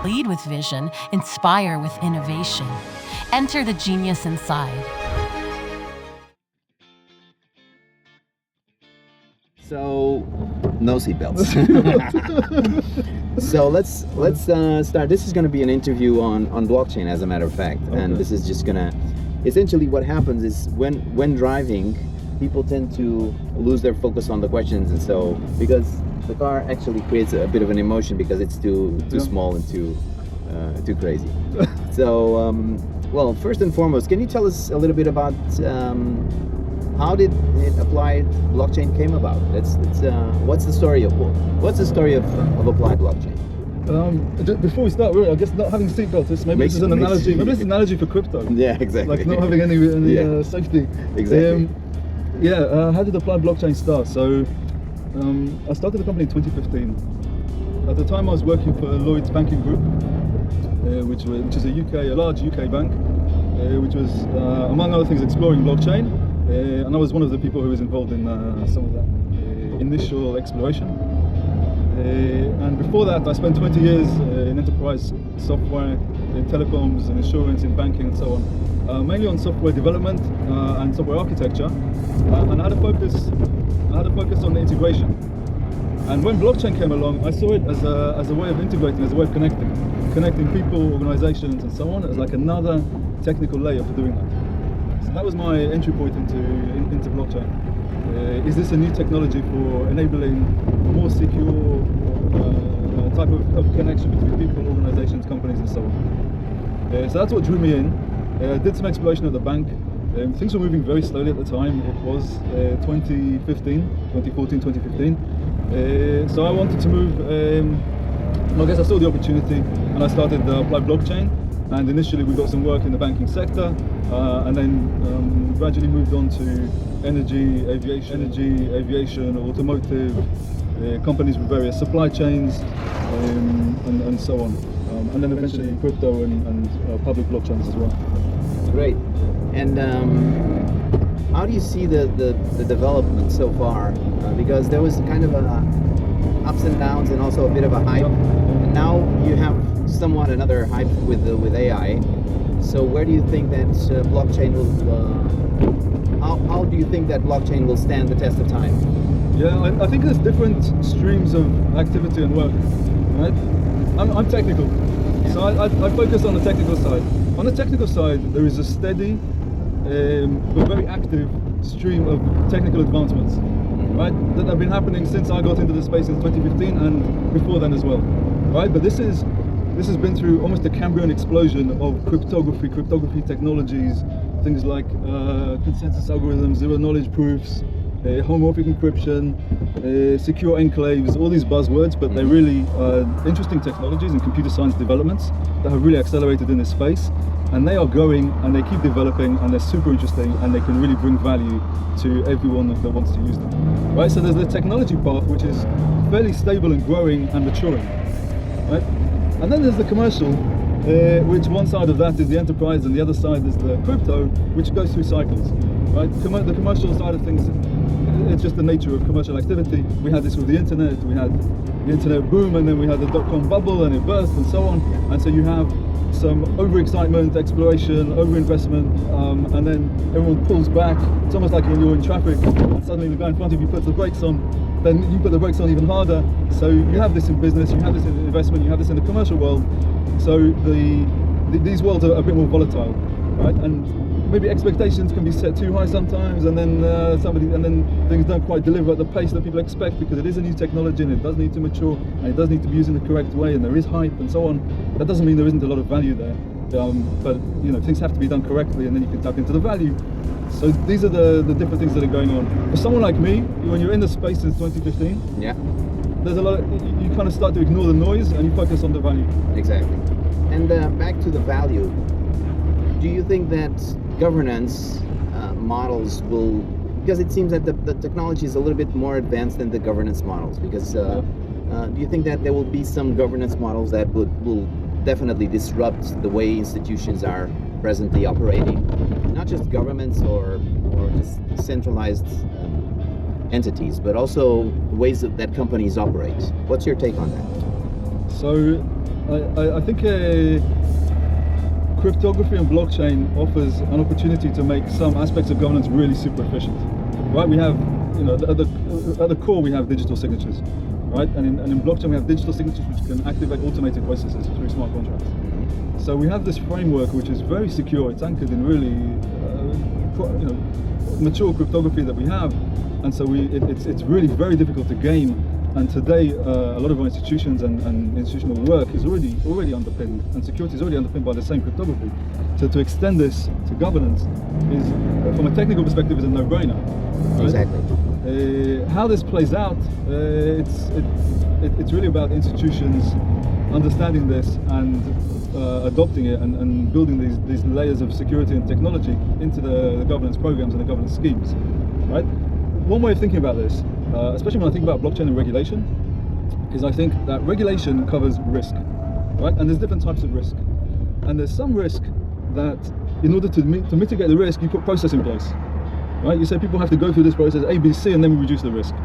Lead with vision, inspire with innovation. Enter the genius inside. So, no seatbelts. So let's start. This is going to be an interview on blockchain, as a matter of fact, and this is just gonna. Essentially, what happens is when driving, people tend to lose their focus on the questions, and so because the car actually creates a bit of an emotion because it's too small and too crazy. So, well, first and foremost, can you tell us a little bit about how did applied blockchain came about? What's the story of applied blockchain? Before we start, really, I guess not having seatbelts. Maybe this is an analogy. Maybe it's an analogy for crypto. Yeah, exactly. Like not having any safety. Exactly. How did applied blockchain start? So, I started the company in 2015. At the time, I was working for Lloyds Banking Group, which is a large UK bank, which was among other things exploring blockchain. And I was one of the people who was involved in some of that initial exploration. And before that, I spent 20 years in enterprise software, in telecoms and insurance, in banking and so on, mainly on software development and software architecture. And I had a focus on the integration. And when blockchain came along, I saw it as a way of integrating, as a way of connecting people, organizations, and so on, as like another technical layer for doing that. So that was my entry point into blockchain. Is this a new technology for enabling more secure type of connection between people, organizations, companies, and so on? So that's what drew me in. Did some exploration at the bank. Things were moving very slowly at the time. It was 2014, 2015. So I wanted to move. I guess I saw the opportunity, and I started Applied Blockchain. And initially we got some work in the banking sector, and then gradually moved on to energy, aviation, automotive, companies with various supply chains, and so on. And then eventually crypto and public blockchains as well. Great. And how do you see the development so far? Because there was kind of ups and downs and also a bit of a hype. And now you have somewhat another hype with AI. So where do you think that blockchain will? How do you think that blockchain will stand the test of time? Yeah, I think there's different streams of activity and work. Right? I'm technical, so I focus on the technical side. On the technical side, there is a steady but very active stream of technical advancements, right? That have been happening since I got into the space in 2015 and before then as well, right? But this has been through almost a Cambrian explosion of cryptography technologies, things like consensus algorithms, zero knowledge proofs, homomorphic encryption, secure enclaves, all these buzzwords, but they're really interesting technologies and computer science developments that have really accelerated in this space. And they are growing and they keep developing and they're super interesting and they can really bring value to everyone that wants to use them. Right, so there's the technology path, which is fairly stable and growing and maturing. Right? And then there's the commercial, which one side of that is the enterprise and the other side is the crypto, which goes through cycles. Right? The commercial side of things, it's just the nature of commercial activity. We had this with the internet, we had the internet boom, and then we had the dot-com bubble and it burst and so on. And so you have some overexcitement, exploration, overinvestment, and then everyone pulls back. It's almost like when you're in traffic and suddenly the guy in front of you puts the brakes on, then you put the brakes on even harder. So you have this in business, you have this in investment, you have this in the commercial world. So these worlds are a bit more volatile, right? And maybe expectations can be set too high sometimes, and then things don't quite deliver at the pace that people expect because it is a new technology and it does need to mature and it does need to be used in the correct way and there is hype and so on. That doesn't mean there isn't a lot of value there, but you know, things have to be done correctly and then you can tap into the value. So these are the different things that are going on. For someone like me, when you're in the space since 2015, there's a lot. You kind of start to ignore the noise and you focus on the value. Exactly. And back to the value. Do you think that governance models will, because it seems that the technology is a little bit more advanced than the governance models, because do you think that there will be some governance models that will definitely disrupt the way institutions are presently operating, not just governments or just centralized entities, but also ways that companies operate? What's your take on that? So I think cryptography and blockchain offers an opportunity to make some aspects of governance really super efficient. Right? We have, at the core we have digital signatures, right? And in blockchain we have digital signatures which can activate automated processes through smart contracts. So we have this framework which is very secure. It's anchored in really, mature cryptography that we have, and so it's really very difficult to game. And today, a lot of our institutions and institutional work is already underpinned, and security is already underpinned by the same cryptography. So to extend this to governance is, from a technical perspective, is a no-brainer. Right? Exactly. How this plays out, it's really about institutions understanding this and adopting it and building these layers of security and technology into the governance programs and the governance schemes. Right? One way of thinking about this, especially when I think about blockchain and regulation, is I think that regulation covers risk, right? And there's different types of risk. And there's some risk that, in order to mitigate the risk, you put process in place, right? You say people have to go through this process A, B, C, and then we reduce the risk.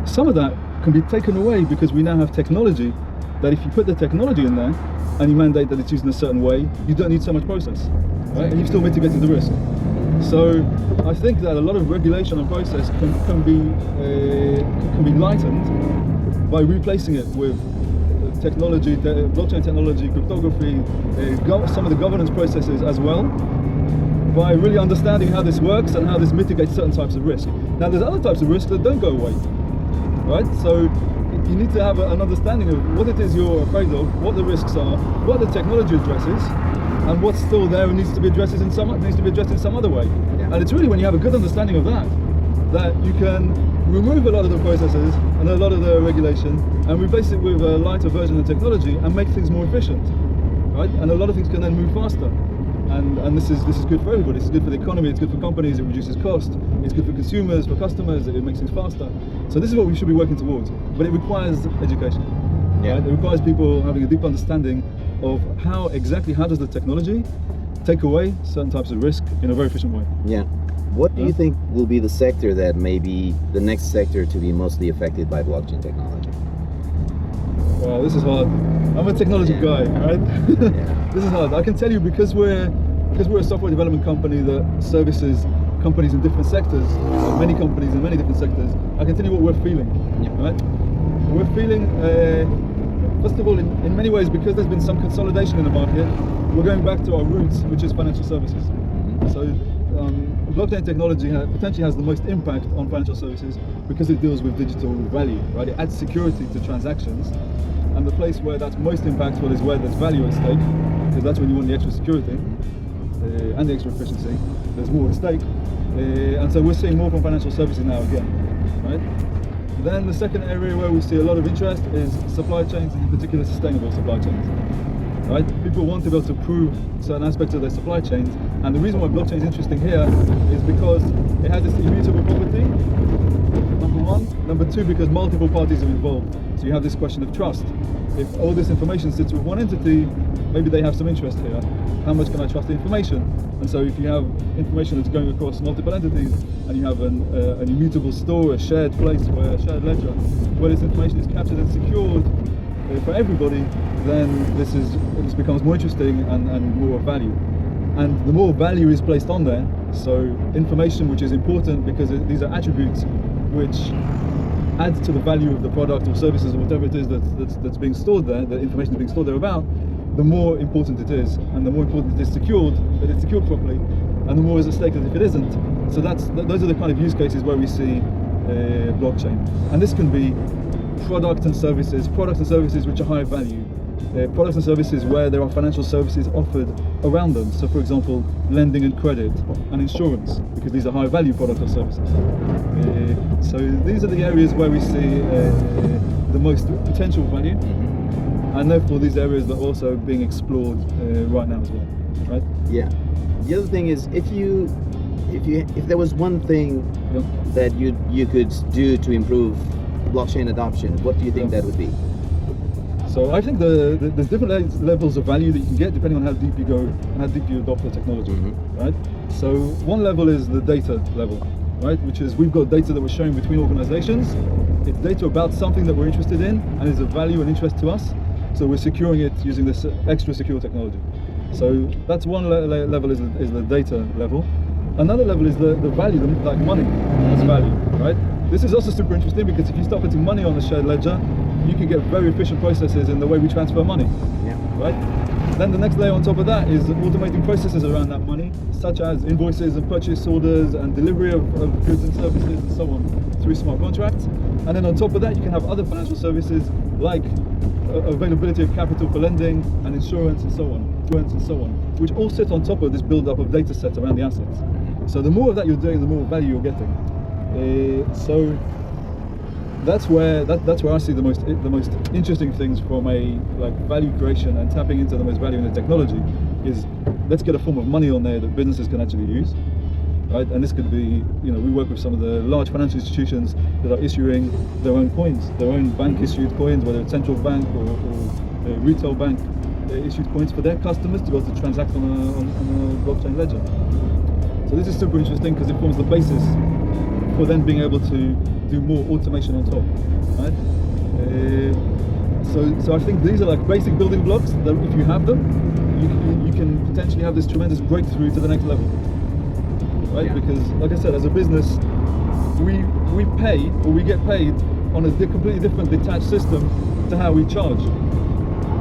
Some of that can be taken away because we now have technology that if you put the technology in there and you mandate that it's used in a certain way, you don't need so much process, right? And you've still mitigated the risk. So I think that a lot of regulation and process can be lightened by replacing it with technology, blockchain technology, cryptography, some of the governance processes as well, by really understanding how this works and how this mitigates certain types of risk. Now there's other types of risk that don't go away, right? So you need to have an understanding of what it is you're afraid of, what the risks are, what the technology addresses, and what's still there and needs to be addressed in some other way. Yeah. And it's really when you have a good understanding of that you can remove a lot of the processes and a lot of the regulation and replace it with a lighter version of technology and make things more efficient, right? And a lot of things can then move faster. And this is good for everybody. It's good for the economy, it's good for companies, it reduces cost, it's good for consumers, for customers, it makes things faster. So this is what we should be working towards, but it requires education. Yeah. Right? It requires people having a deep understanding of how does the technology take away certain types of risk in a very efficient way. Yeah. What do you think will be the sector that may be the next sector to be mostly affected by blockchain technology? Well, this is hard. I'm a technology guy, right? Yeah. This is hard. I can tell you because we're a software development company that services companies in different sectors, many companies in many different sectors. I can tell you what we're feeling, right? We're feeling, first of all, in many ways, because there's been some consolidation in the market, we're going back to our roots, which is financial services. So blockchain technology potentially has the most impact on financial services because it deals with digital value, right? It adds security to transactions, and the place where that's most impactful is where there's value at stake, because that's when you want the extra security and the extra efficiency. There's more at stake, and so we're seeing more from financial services now again, right? Then the second area where we see a lot of interest is supply chains, and in particular sustainable supply chains. Right? People want to be able to prove certain aspects of their supply chains, and the reason why blockchain is interesting here is because it has this immutable property, number one. Number two, because multiple parties are involved. So you have this question of trust. If all this information sits with one entity, maybe they have some interest here. How much can I trust the information? And so if you have information that's going across multiple entities, and you have an immutable store, a shared place, a shared ledger, where this information is captured and secured for everybody, then this becomes more interesting and more of value. And the more value is placed on there, so information which is important because these are attributes which add to the value of the product or services or whatever it is that's being stored there, the information is being stored there about, the more important it is, and the more important it is secured, that it's secured properly, and the more is at stake than if it isn't. So those are the kind of use cases where we see blockchain. And this can be products and services which are high value, products and services where there are financial services offered around them. So for example, lending and credit and insurance, because these are high value products or services. So these are the areas where we see the most potential value, and therefore these areas are also being explored right now as well, right? Yeah. The other thing is, if there was one thing that you could do to improve blockchain adoption, what do you think that would be? So I think there's different levels of value that you can get depending on how deep you go and how deep you adopt the technology, right? So one level is the data level, right? Which is we've got data that we're sharing between organizations. It's data about something that we're interested in and is of value and interest to us. So we're securing it using this extra secure technology. So that's one level is the data level. Another level is the value, like money as value, right? This is also super interesting because if you start putting money on a shared ledger, you can get very efficient processes in the way we transfer money, right? Then the next layer on top of that is automating processes around that money, such as invoices and purchase orders and delivery of goods and services and so on through smart contracts. And then on top of that, you can have other financial services like availability of capital for lending and insurance and so on, which all sit on top of this build-up of data sets around the assets. So the more of that you're doing, the more value you're getting. So that's where I see the most interesting things from a value creation and tapping into the most value in the technology is, let's get a form of money on there that businesses can actually use, right? And this could be, we work with some of the large financial institutions that are issuing their own coins, their own bank issued coins, whether it's central bank or a retail bank issued coins for their customers to be able to transact on a blockchain ledger. So this is super interesting because it forms the basis for then being able to do more automation on top, right? So I think these are like basic building blocks that if you have them, you can potentially have this tremendous breakthrough to the next level, right? Because like I said, as a business, we pay, or we get paid on a completely different detached system to how we charge,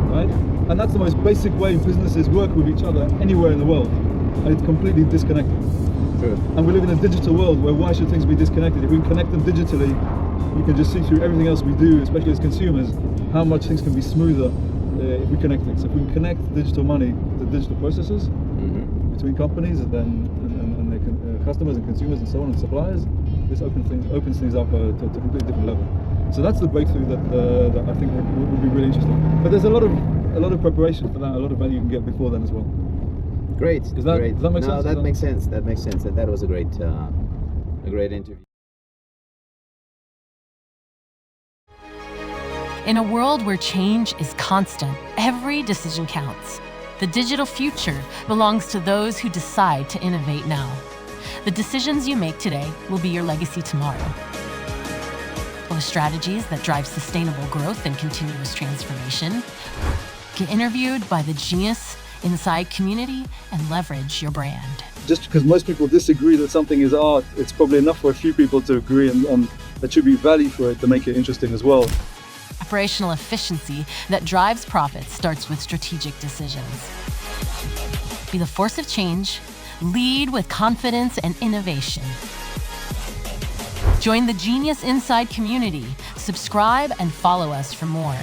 right? And that's the most basic way businesses work with each other anywhere in the world, and it's completely disconnected. True. And we live in a digital world where why should things be disconnected? If we can connect them digitally, you can just see through everything else we do, especially as consumers, how much things can be smoother if we connect things. So if we can connect digital money to digital processes between companies and their customers and consumers and so on and suppliers, this opens things up to a completely different level. So that's the breakthrough that I think would be really interesting. But there's a lot of preparation for that, a lot of value you can get before then as well. Great. Does that make sense? No, that makes sense. That makes sense. And that was a great interview. In a world where change is constant, every decision counts. The digital future belongs to those who decide to innovate now. The decisions you make today will be your legacy tomorrow. For strategies that drive sustainable growth and continuous transformation, get interviewed by the TheGeniusInside community and leverage your brand. Just because most people disagree that something is art, it's probably enough for a few people to agree on there should be value for it to make it interesting as well. Operational efficiency that drives profits starts with strategic decisions. Be the force of change, lead with confidence and innovation. Join the TheGeniusInside community, subscribe and follow us for more.